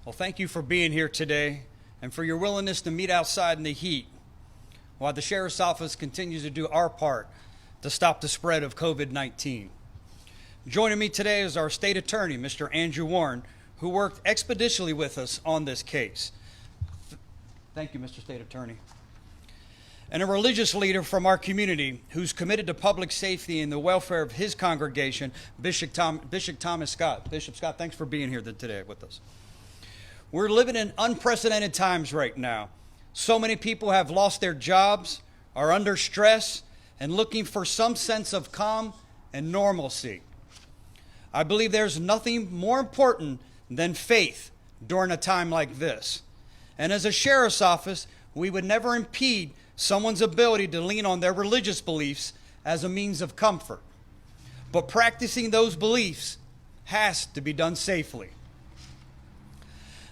Well, thank you for being here today and for your willingness to meet outside in the heat while the Sheriff's Office continues to do our part to stop the spread of COVID-19. Joining me today is our State Attorney, Mr. Andrew Warren, who worked expeditiously with us on this case. Thank you, Mr. State Attorney. And a religious leader from our community who's committed to public safety and the welfare of his congregation, Bishop Thomas Scott. Bishop Scott, thanks for being here today with us. We're living in unprecedented times right now. So many people have lost their jobs, are under stress, and looking for some sense of calm and normalcy. I believe there's nothing more important than faith during a time like this. And as a sheriff's office, we would never impede someone's ability to lean on their religious beliefs as a means of comfort. But practicing those beliefs has to be done safely.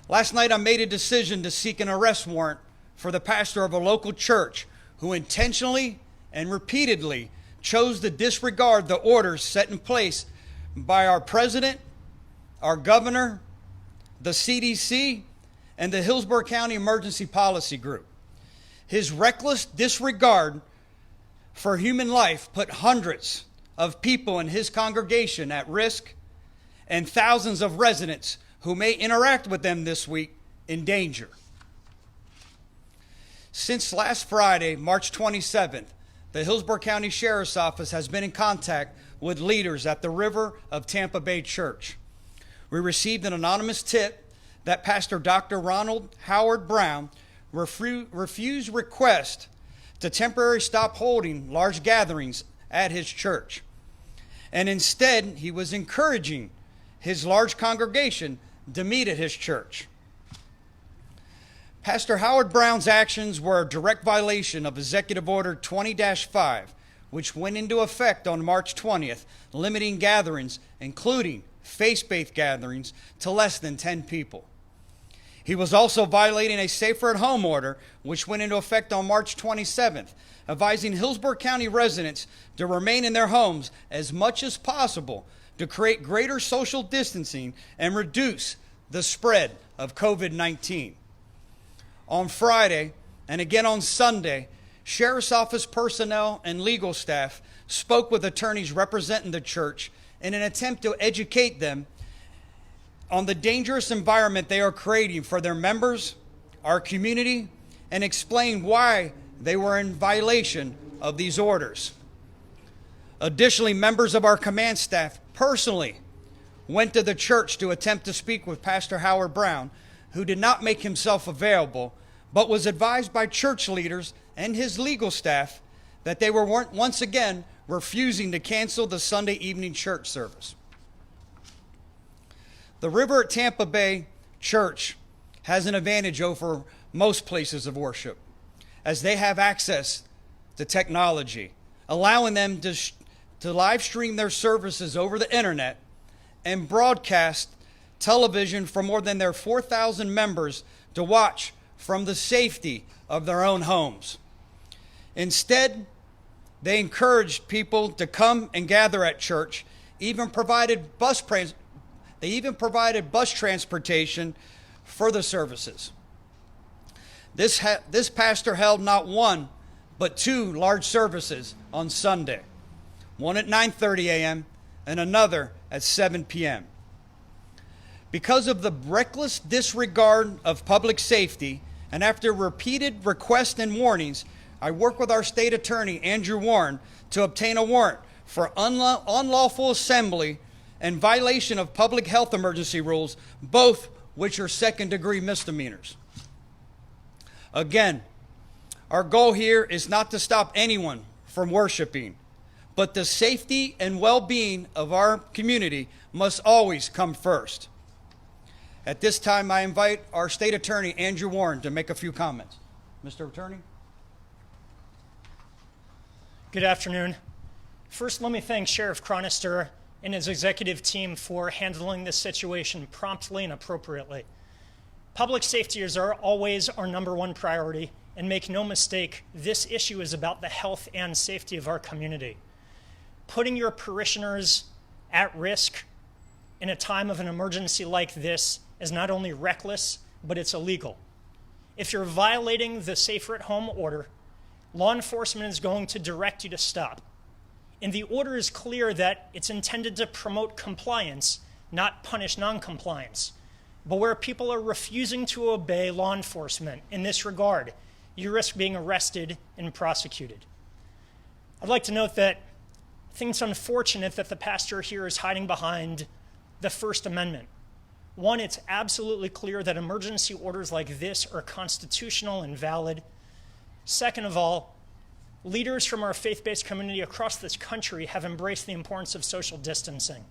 Last night, I made a decision to seek an arrest warrant for the pastor of a local church who intentionally and repeatedly chose to disregard the orders set in place by our president, our governor, the CDC, and the Hillsborough County Emergency Policy Group. His reckless disregard for human life put hundreds of people in his congregation at risk and thousands of residents who may interact with them this week in danger. Since last Friday, March 27th, the Hillsborough County Sheriff's Office has been in contact with leaders at the River of Tampa Bay Church. We received an anonymous tip that Pastor Dr. Ronald Howard Brown refused request to temporarily stop holding large gatherings at his church. And instead, he was encouraging his large congregation to meet at his church. Pastor Howard Brown's actions were a direct violation of Executive Order 20-5, which went into effect on March 20th, limiting gatherings, including faith-based gatherings, to less than 10 people. He was also violating a Safer at Home order, which went into effect on March 27th, advising Hillsborough County residents to remain in their homes as much as possible to create greater social distancing and reduce the spread of COVID-19. On Friday, and again on Sunday, Sheriff's Office personnel and legal staff spoke with attorneys representing the church in an attempt to educate them on the dangerous environment they are creating for their members, our community, and explain why they were in violation of these orders. Additionally, members of our command staff personally went to the church to attempt to speak with Pastor Howard Brown, who did not make himself available, but was advised by church leaders and his legal staff that they were once again refusing to cancel the Sunday evening church service. The River at Tampa Bay Church has an advantage over most places of worship, as they have access to technology, allowing them to live stream their services over the internet and broadcast television for more than their 4,000 members to watch from the safety of their own homes. Instead, they encouraged people to come and gather at church, even provided bus transportation for the services. This pastor held not one, but two large services on Sunday, one at 9:30 a.m. and another at 7 p.m. Because of the reckless disregard of public safety, and after repeated requests and warnings, I worked with our state attorney, Andrew Warren, to obtain a warrant for unlawful assembly and violation of public health emergency rules, both which are second-degree misdemeanors. Again, our goal here is not to stop anyone from worshiping, but the safety and well-being of our community must always come first. At this time, I invite our state attorney, Andrew Warren, to make a few comments. Mr. Attorney? Good afternoon. First, let me thank Sheriff Chronister and his executive team for handling this situation promptly and appropriately. Public safety is always our number one priority, and make no mistake, this issue is about the health and safety of our community. Putting your parishioners at risk in a time of an emergency like this is not only reckless, but it's illegal. If you're violating the safer at home order, law enforcement is going to direct you to stop. And the order is clear that it's intended to promote compliance, not punish noncompliance. But where people are refusing to obey law enforcement in this regard, you risk being arrested and prosecuted. I'd like to note that I think it's unfortunate that the pastor here is hiding behind the First Amendment. One, it's absolutely clear that emergency orders like this are constitutional and valid. Second of all, leaders from our faith-based community across this country have embraced the importance of social distancing.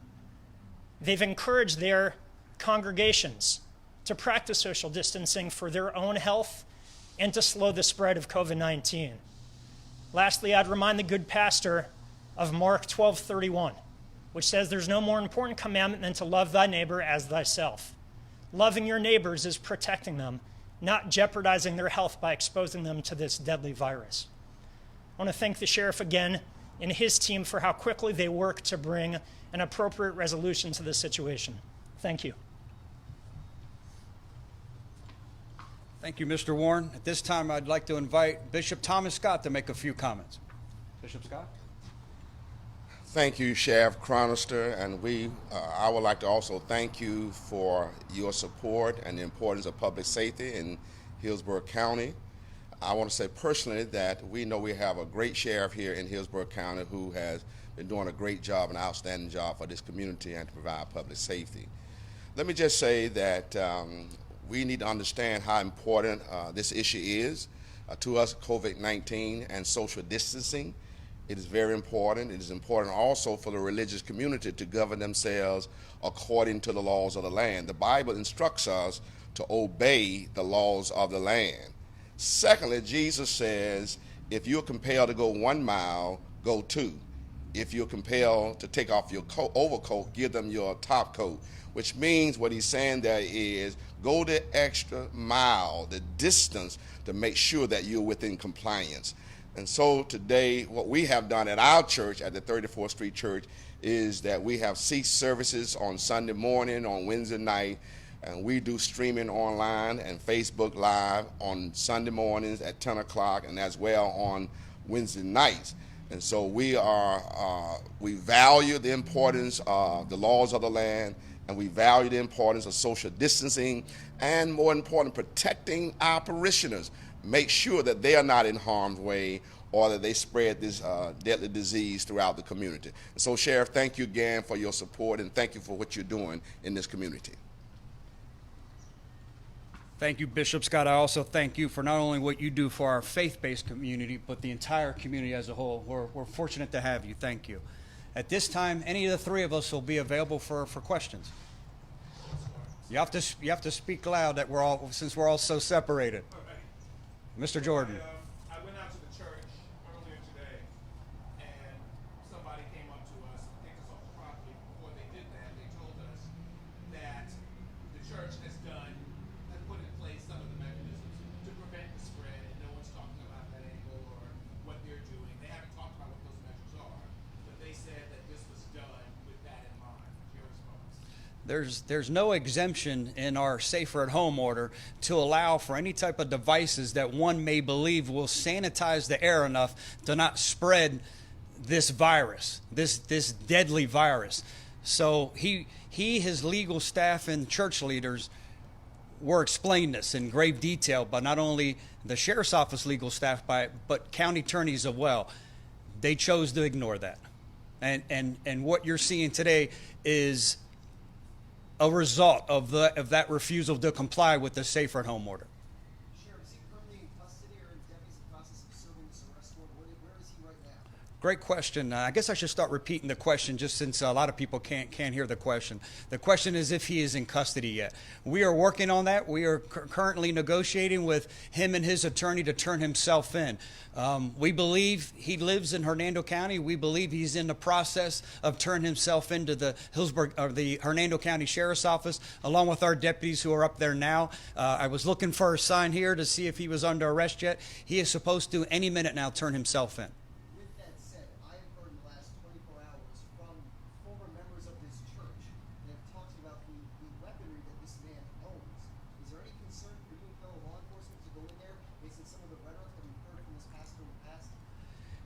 They've encouraged their congregations to practice social distancing for their own health and to slow the spread of COVID-19. Lastly, I'd remind the good pastor of Mark 12:31, which says there's no more important commandment than to love thy neighbor as thyself. Loving your neighbors is protecting them, not jeopardizing their health by exposing them to this deadly virus. I want to thank the sheriff again and his team for how quickly they work to bring an appropriate resolution to this situation. Thank you. Thank you, Mr. Warren. At this time, I'd like to invite Bishop Thomas Scott to make a few comments. Bishop Scott? Thank you, Sheriff Chronister, and I would like to also thank you for your support and the importance of public safety in Hillsborough County. I want to say personally that we know we have a great sheriff here in Hillsborough County who has been doing a great job, an outstanding job for this community and to provide public safety. Let me just say that we need to understand how important this issue is to us, COVID-19 and social distancing. It is very important. It is important also for the religious community to govern themselves according to the laws of the land. The Bible instructs us to obey the laws of the land. Secondly, Jesus says, if you're compelled to go 1 mile, go 2. If you're compelled to take off your overcoat, give them your top coat, which means what he's saying there is go the extra mile, the distance, to make sure that you're within compliance. And so today, what we have done at our church, at the 34th Street Church, is that we have ceased services on Sunday morning, on Wednesday night, and we do streaming online and Facebook Live on Sunday mornings at 10 o'clock and as well on Wednesday nights. And so we value the importance of the laws of the land, and we value the importance of social distancing, and more important, protecting our parishioners. Make sure that they are not in harm's way or that they spread this deadly disease throughout the community. And so, Sheriff, thank you again for your support, and thank you for what you're doing in this community. Thank you, Bishop Scott. I also thank you for not only what you do for our faith-based community, but the entire community as a whole. We're fortunate to have you. Thank you. At this time, any of the three of us will be available for questions. You have to speak loud since we're all so separated. Mr. Jordan. I went out to the church earlier today, and somebody came up to us and kicked us off the property. Before they did that, they told us that the church has put in place some of the mechanisms to prevent the spread, and no one's talking about that angle or what they're doing. They haven't talked about what those measures are, but they said that this was done with that in mind. Your response? There's no exemption in our safer at home order to allow for any type of devices that one may believe will sanitize the air enough to not spread this virus, this deadly virus. So his legal staff and church leaders were explained this in grave detail by not only the sheriff's office legal staff but county attorneys as well. They chose to ignore that. And what you're seeing today is a result of that refusal to comply with the safer at home order. Sheriff, is he currently in custody or in Debbie's process of serving this arrest warrant? Where is he right now? Great question. I guess I should start repeating the question just since a lot of people can't hear the question. The question is if he is in custody yet. We are working on that. We are currently negotiating with him and his attorney to turn himself in. We believe he lives in Hernando County. We believe he's in the process of turning himself into the the Hernando County Sheriff's Office, along with our deputies who are up there now. I was looking for a sign here to see if he was under arrest yet. He is supposed to any minute now turn himself in. With that said, I have heard in the last 24 hours from former members of this church that have talked about the weaponry that this man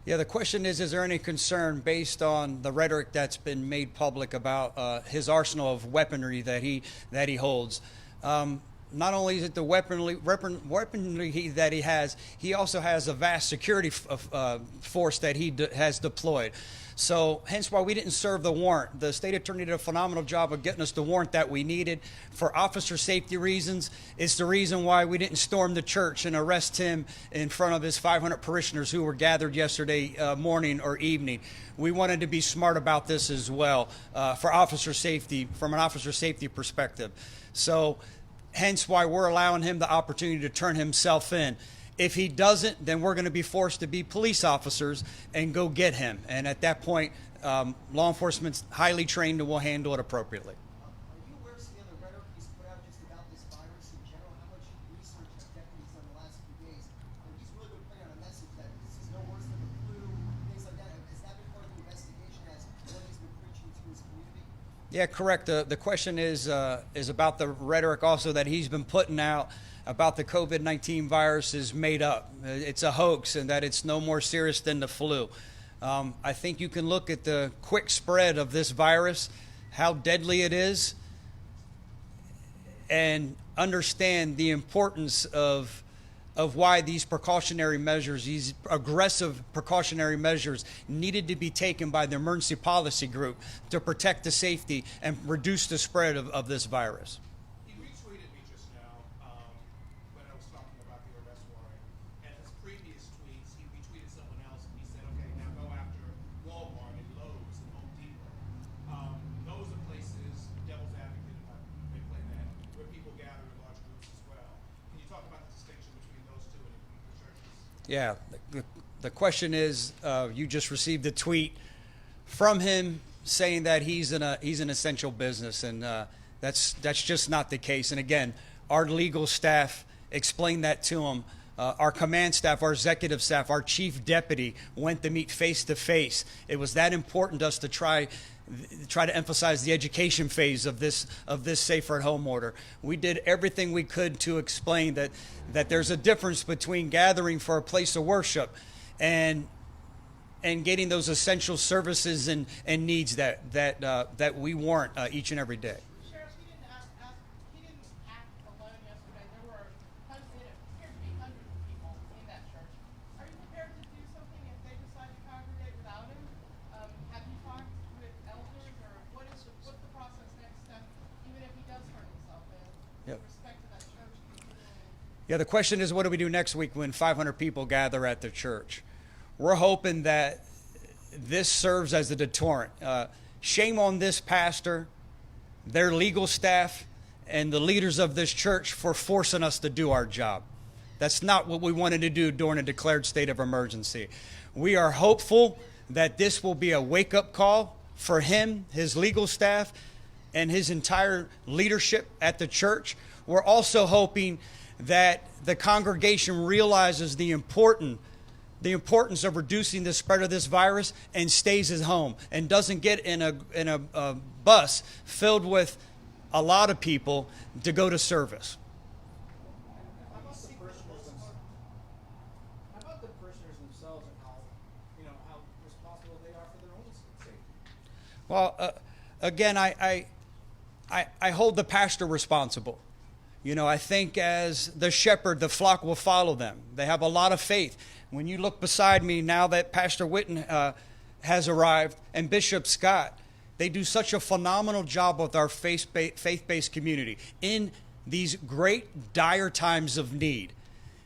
Yeah, the question is there any concern based on the rhetoric that's been made public about his arsenal of weaponry that he holds? Not only is it the weaponry that he has, he also has a vast security force that he has deployed. So hence why we didn't serve the warrant. The state attorney did a phenomenal job of getting us the warrant that we needed for officer safety reasons. It's the reason why we didn't storm the church and arrest him in front of his 500 parishioners who were gathered yesterday morning or evening. We wanted to be smart about this as well for officer safety, from an officer safety perspective. So hence why we're allowing him the opportunity to turn himself in. If he doesn't, then we're going to be forced to be police officers and go get him. And at that point, law enforcement's highly trained and will handle it appropriately. Are you aware of some of the rhetoric he's put out just about this virus in general? How much research have deputies done the last few days? And he's really been putting out a message that this is no worse than the flu, things like that. Has that been part of the investigation as what he's been preaching to his community? Yeah, correct. The question is about the rhetoric also that he's been putting out about the COVID-19 virus is made up. It's a hoax and that it's no more serious than the flu. I think you can look at the quick spread of this virus, how deadly it is, and understand the importance of why these precautionary measures, these aggressive precautionary measures needed to be taken by the emergency policy group to protect the safety and reduce the spread of this virus. He retweeted me just now when I was talking about the arrest warrant. And his previous tweets, he retweeted someone else and he said, okay, now go after Walmart and Lowe's and Home Depot. Those are places, devil's advocate, if I may play that, where people gather in large groups as well. Can you talk about the distinction between those two and the churches? Yeah, the question is, you just received a tweet from him saying that he's an essential business, and that's just not the case. And again, our legal staff explained that to him. Our command staff, our executive staff, our chief deputy went to meet face to face. It was that important to us to try to emphasize the education phase of this safer at home order. We did everything we could to explain that there's a difference between gathering for a place of worship and getting those essential services and needs that we warrant each and every day. Sheriff, he didn't act alone yesterday. There were, it appeared to be hundreds of people in that church. Are you prepared to do something if they decide to congregate without him? Have you talked with elders, or what's the process next step, even if he does turn himself in, Yep. with respect to that church continuing? Yeah, the question is, what do we do next week when 500 people gather at the church? We're hoping that this serves as a deterrent. Shame on this pastor, their legal staff, and the leaders of this church for forcing us to do our job. That's not what we wanted to do during a declared state of emergency. We are hopeful that this will be a wake-up call for him, his legal staff, and his entire leadership at the church. We're also hoping that the congregation realizes the importance of reducing the spread of this virus and stays at home and doesn't get in a bus filled with a lot of people to go to service. How about the parishioners themselves and how responsible they are for their own safety? Well, again, I hold the pastor responsible. I think as the shepherd, the flock will follow them. They have a lot of faith. When you look beside me now that Pastor Witten has arrived and Bishop Scott, they do such a phenomenal job with our faith-based community in these great dire times of need.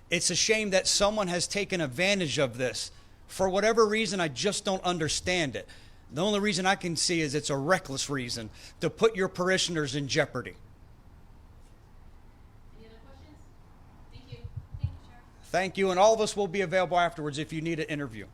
It's a shame that someone has taken advantage of this. For whatever reason, I just don't understand it. The only reason I can see is it's a reckless reason to put your parishioners in jeopardy. Any other questions? Thank you. Thank you, Sheriff. Thank you, and all of us will be available afterwards if you need an interview.